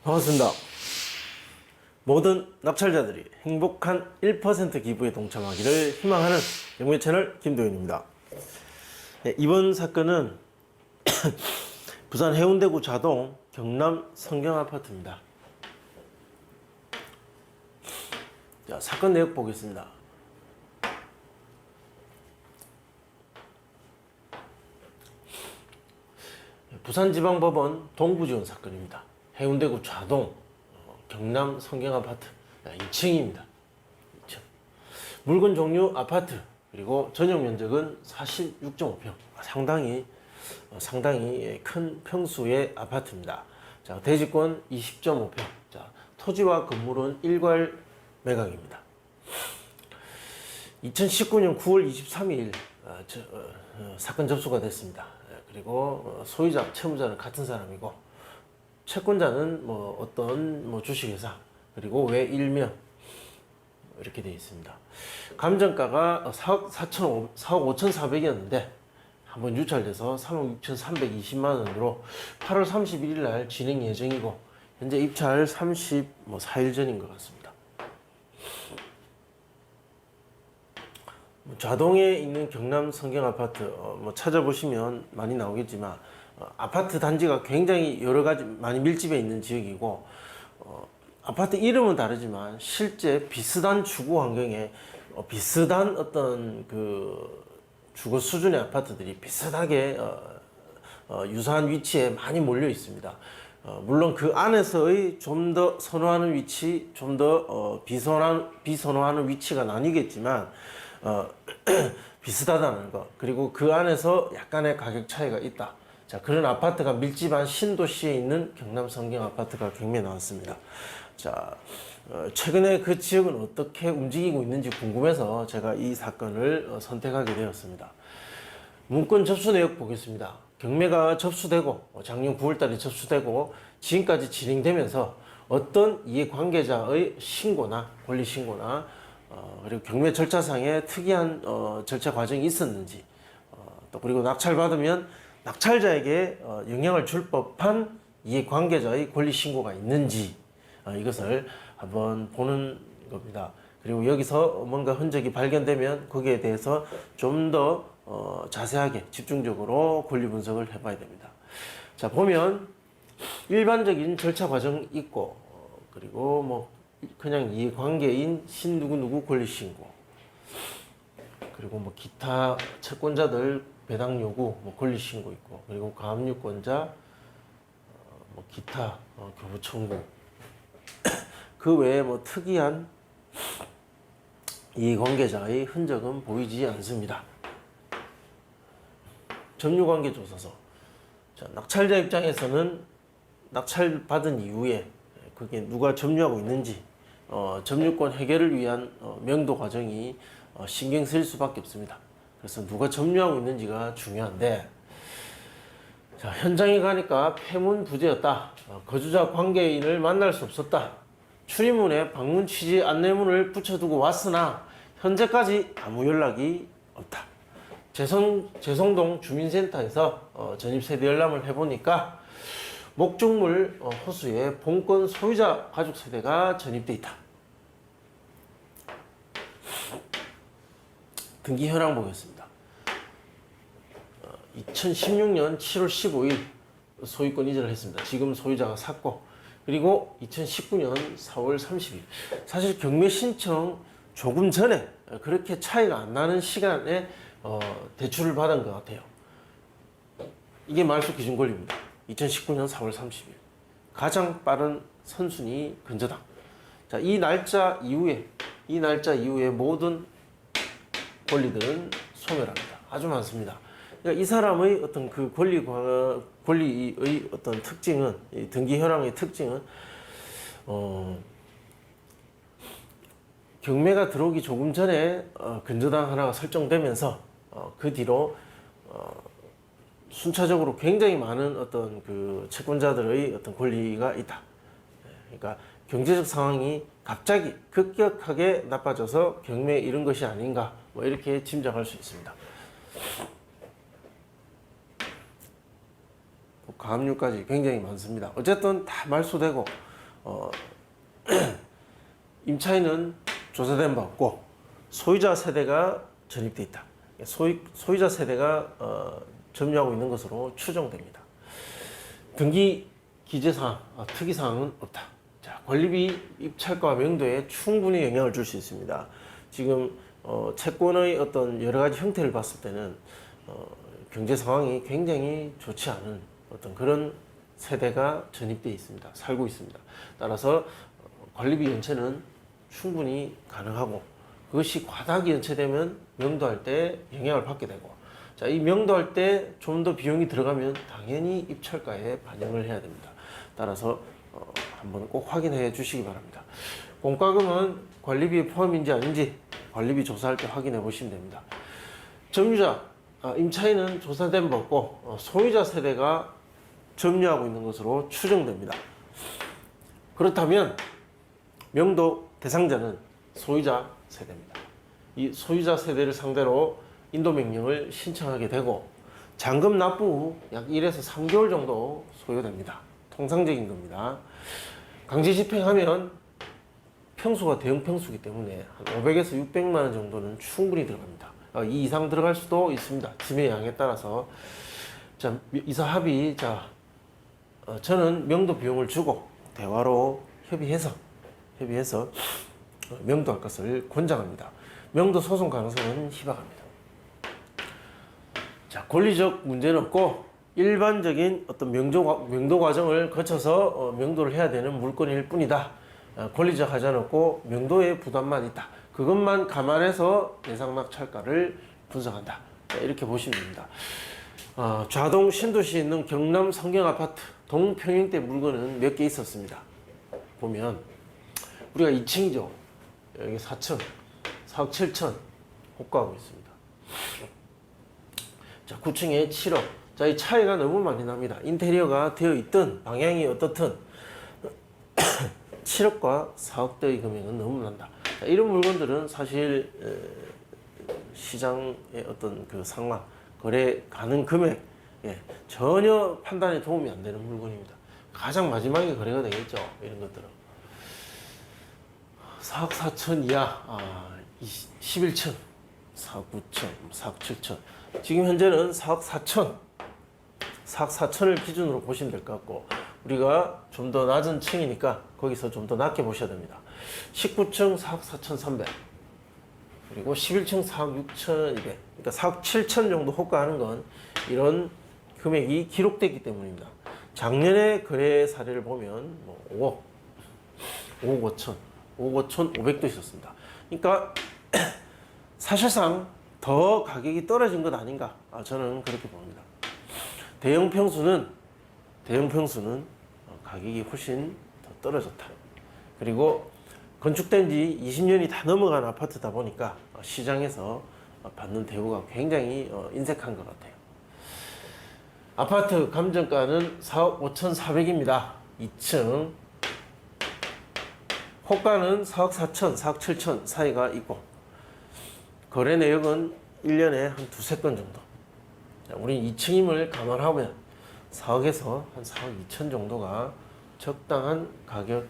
반갑습니다. 모든 낙찰자들이 행복한 1% 기부에 동참하기를 희망하는 영매 채널 김도윤입니다. 네, 이번 사건은 부산 해운대구 자동 경남 성경아파트입니다. 자, 사건 내역 보겠습니다. 부산지방법원 동부지원 사건입니다. 해운대구 자동 경남 성경아파트 2층입니다. 2층. 물건 종류 아파트, 그리고 전용 면적은 46.5평. 상당히 큰 평수의 아파트입니다. 자, 대지권 20.5평. 자, 토지와 건물은 일괄 매각입니다. 2019년 9월 23일 사건 접수가 됐습니다. 그리고 소유자, 채무자는 같은 사람이고, 채권자는 어떤 주식회사, 그리고 외 일명 이렇게 되어 있습니다. 감정가가 4억 5,400이었는데 한번 유찰돼서 3억 6,320만 원으로 8월 31일 날 진행 예정이고, 현재 입찰 34일 전인 것 같습니다. 자동에 있는 경남 성경아파트 찾아보시면 많이 나오겠지만, 아파트 단지가 굉장히 여러 가지 많이 밀집해 있는 지역이고, 아파트 이름은 다르지만 실제 비슷한 주거 환경에 비슷한 어떤 그 주거 수준의 아파트들이 비슷하게 유사한 위치에 많이 몰려 있습니다. 물론 그 안에서의 좀 더 선호하는 위치, 좀 더 비선호하는 위치가 나뉘겠지만, 비슷하다는 것, 그리고 그 안에서 약간의 가격 차이가 있다. 자, 그런 아파트가 밀집한 신도시에 있는 경남 성경 아파트가 경매에 나왔습니다. 자, 최근에 그 지역은 어떻게 움직이고 있는지 궁금해서 제가 이 사건을 선택하게 되었습니다. 문건 접수 내역 보겠습니다. 경매가 접수되고, 작년 9월달에 접수되고 지금까지 진행되면서 어떤 이해관계자의 신고나 권리 신고나 그리고 경매 절차상에 특이한 절차 과정이 있었는지, 또 그리고 낙찰받으면 낙찰자에게 영향을 줄 법한 이해관계자의 권리 신고가 있는지, 이것을 한번 보는 겁니다. 그리고 여기서 뭔가 흔적이 발견되면 거기에 대해서 좀 더 자세하게 집중적으로 권리 분석을 해봐야 됩니다. 자, 보면 일반적인 절차 과정이 있고, 그리고 그냥 이해관계인 신누구누구 권리신고, 그리고 기타 채권자들 배당 요구 권리신고 있고, 그리고 가압류권자 기타 교부 청구, 그 외에 특이한 이해관계자의 흔적은 보이지 않습니다. 점유관계조사서. 자, 낙찰자 입장에서는 낙찰 받은 이후에 그게 누가 점유하고 있는지, 점유권 해결을 위한 명도 과정이 신경 쓰일 수밖에 없습니다. 그래서 누가 점유하고 있는지가 중요한데, 자, 현장에 가니까 폐문 부재였다. 거주자 관계인을 만날 수 없었다. 출입문에 방문 취지 안내문을 붙여두고 왔으나 현재까지 아무 연락이 없다. 재성동 주민센터에서 전입세대 열람을 해보니까 목적물 호수에 본권 소유자 가족 세대가 전입돼 있다. 등기 현황 보겠습니다. 2016년 7월 15일 소유권 이전을 했습니다. 지금 소유자가 샀고, 그리고 2019년 4월 30일. 사실 경매 신청 조금 전에, 그렇게 차이가 안 나는 시간에 대출을 받은 것 같아요. 이게 말소 기준 권리입니다. 2019년 4월 30일. 가장 빠른 선순위 근저당. 자, 이 날짜 이후에 모든 권리들은 소멸합니다. 아주 많습니다. 그러니까 이 사람의 어떤 그 권리의 어떤 특징은, 이 등기 현황의 특징은, 경매가 들어오기 조금 전에 근저당 하나가 설정되면서 그 뒤로 순차적으로 굉장히 많은 어떤 그 채권자들의 어떤 권리가 있다. 그러니까 경제적 상황이 갑자기 급격하게 나빠져서 경매에 이른 것이 아닌가, 이렇게 짐작할 수 있습니다. 가압류까지 굉장히 많습니다. 어쨌든 다 말소되고, 임차인은 조사된 바 없고 소유자 세대가 전입돼 있다. 소유자 세대가 점유하고 있는 것으로 추정됩니다. 등기 기재사항, 특이사항은 없다. 자, 권리비 입찰가와 명도에 충분히 영향을 줄 수 있습니다. 지금 채권의 어떤 여러 가지 형태를 봤을 때는 경제 상황이 굉장히 좋지 않은 어떤 그런 세대가 전입되어 있습니다. 살고 있습니다. 따라서 관리비 연체는 충분히 가능하고 그것이 과다하게 연체되면 명도할 때 영향을 받게 되고 자, 이 명도할 때 좀 더 비용이 들어가면 당연히 입찰가에 반영을 해야 됩니다. 따라서 한번 꼭 확인해 주시기 바랍니다. 공과금은 관리비에 포함인지 아닌지 관리비 조사할 때 확인해 보시면 됩니다. 점유자, 임차인은 조사된 바 없고 소유자 세대가 점유하고 있는 것으로 추정됩니다. 그렇다면 명도 대상자는 소유자 세대입니다. 이 소유자 세대를 상대로 인도명령을 신청하게 되고 잔금 납부 후 약 1에서 3개월 정도 소요됩니다. 통상적인 겁니다. 강제 집행하면 평수가 대형 평수이기 때문에 한 500에서 600만 원 정도는 충분히 들어갑니다. 이 이상 들어갈 수도 있습니다. 짐의 양에 따라서. 자, 이사 합의. 자, 저는 명도 비용을 주고 대화로 협의해서 명도할 것을 권장합니다. 명도 소송 가능성은 희박합니다. 자, 권리적 문제는 없고 일반적인 어떤 명도 과정을 거쳐서 명도를 해야 되는 물건일 뿐이다. 권리적 하자는 없고 명도의 부담만 있다. 그것만 감안해서 대상 낙찰가를 분석한다. 자, 이렇게 보시면 됩니다. 좌동 신도시에 있는 경남 성경 아파트 동평형대 물건은 몇 개 있었습니다. 보면 우리가 2층이죠. 여기 4층, 4억 7천 호가하고 있습니다. 자, 9층에 7억. 자, 이 차이가 너무 많이 납니다. 인테리어가 되어 있든 방향이 어떻든 7억과 4억대의 금액은 너무 난다. 자, 이런 물건들은 사실 시장의 어떤 그 상황, 거래 가능 금액 전혀 판단에 도움이 안 되는 물건입니다. 가장 마지막에 거래가 되겠죠. 이런 것들은 4억 4천 이하 11층 4억 9천 4억 7천 지금 현재는 4억 4천을 기준으로 보시면 될 것 같고 우리가 좀 더 낮은 층이니까 거기서 좀 더 낮게 보셔야 됩니다. 19층 4억 4천 3백 그리고 11층 4억 6천 2백 그러니까 4억 7천 정도 호가하는 건 이런 금액이 기록되기 때문입니다. 작년에 거래 사례를 보면 5억 5천 500도 있었습니다. 그러니까 사실상 더 가격이 떨어진 것 아닌가 저는 그렇게 봅니다. 대형 평수는 가격이 훨씬 더 떨어졌다. 그리고 건축된 지 20년이 다 넘어간 아파트다 보니까 시장에서 받는 대우가 굉장히 인색한 것 같아요. 아파트 감정가는 4억 5,400입니다. 2층 호가는 4억 4천, 4억 7천 사이가 있고 거래 내역은 1년에 한 두세 건 정도. 우린 2층임을 감안하면 4억에서 한 4억 2천 정도가 적당한 가격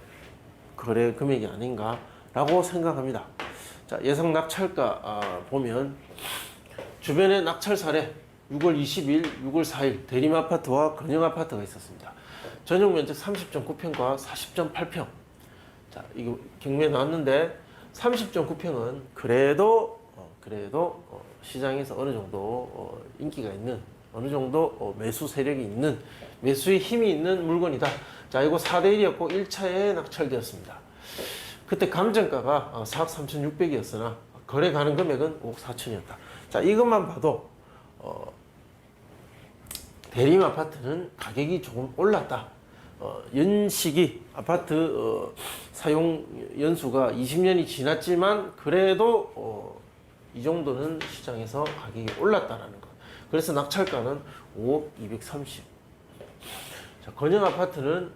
거래 금액이 아닌가라고 생각합니다. 자, 예상 낙찰가 보면 주변에 낙찰 사례 6월 20일, 6월 4일 대림 아파트와 건영 아파트가 있었습니다. 전용 면적 30.9평과 40.8평. 자, 이거 경매에 나왔는데 30.9평은 그래도 시장에서 어느 정도 인기가 있는 어느 정도 매수 세력이 있는 매수의 힘이 있는 물건이다. 자, 이거 4대1이었고 1차에 낙찰되었습니다. 그때 감정가가 4억 3,600이었으나 거래 가능 금액은 5억 4천이었다. 자, 이것만 봐도 대림 아파트는 가격이 조금 올랐다. 연식이 아파트 사용 연수가 20년이 지났지만 그래도 이 정도는 시장에서 가격이 올랐다라는 것. 그래서 낙찰가는 5억 230. 자, 건영 아파트는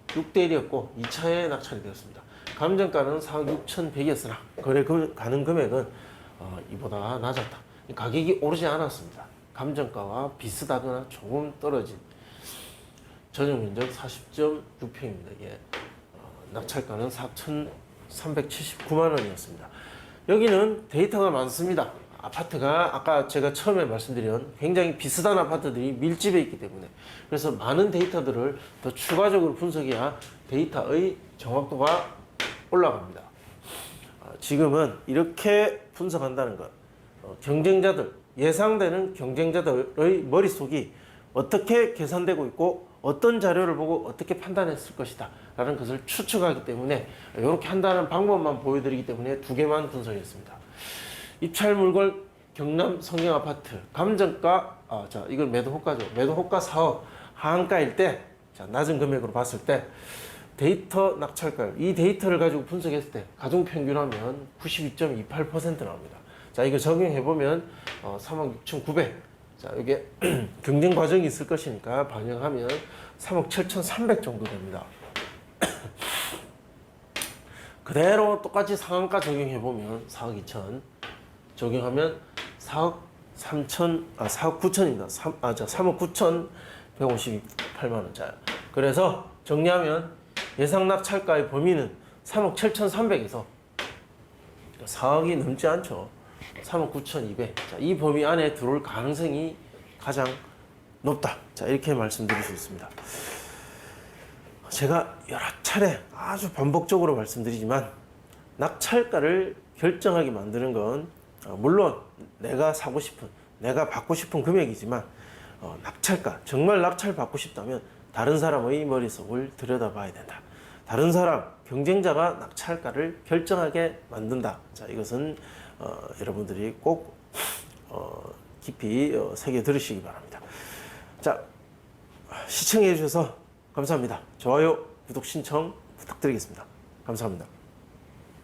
6대1이었고 2차에 낙찰이 되었습니다. 감정가는 4억 6,100이었으나 거래 가능 금액은 이보다 낮았다. 가격이 오르지 않았습니다. 감정가와 비슷하거나 조금 떨어진 전용 면적 40.6평입니다. 이게 낙찰가는 4,379만 원이었습니다. 여기는 데이터가 많습니다. 아파트가 아까 제가 처음에 말씀드린 굉장히 비슷한 아파트들이 밀집해 있기 때문에 그래서 많은 데이터들을 더 추가적으로 분석해야 데이터의 정확도가 올라갑니다. 지금은 이렇게 분석한다는 것, 경쟁자들, 예상되는 경쟁자들의 머릿속이 어떻게 계산되고 있고 어떤 자료를 보고 어떻게 판단했을 것이다 라는 것을 추측하기 때문에 이렇게 한다는 방법만 보여드리기 때문에 두 개만 분석했습니다. 입찰 물건 경남 성경아파트 감정가, 자 이건 매도호가죠. 매도호가 4억, 하한가일 때, 자 낮은 금액으로 봤을 때 데이터 낙찰가율, 이 데이터를 가지고 분석했을 때 가중평균하면 92.28% 나옵니다. 자 이거 적용해보면 36,900, 자 이게 경쟁 과정이 있을 것이니까 반영하면 3억 7,300 정도 됩니다. 그대로 똑같이 상한가 적용해보면 4억 2천 적용하면 4억 9천입니다. 3억 9,158만 원짜리. 그래서 정리하면 예상 낙찰가의 범위는 3억 7,300에서 4억이 넘지 않죠. 3억 9,200. 자, 이 범위 안에 들어올 가능성이 가장 높다. 자, 이렇게 말씀드릴 수 있습니다. 제가 여러 차례 아주 반복적으로 말씀드리지만 낙찰가를 결정하게 만드는 건 물론 내가 사고 싶은, 내가 받고 싶은 금액이지만 낙찰가, 정말 낙찰 받고 싶다면 다른 사람의 머릿속을 들여다봐야 된다. 다른 사람, 경쟁자가 낙찰가를 결정하게 만든다. 자, 이것은 여러분들이 꼭 깊이 새겨 들으시기 바랍니다. 자, 시청해 주셔서 감사합니다. 좋아요, 구독 신청 부탁드리겠습니다. 감사합니다.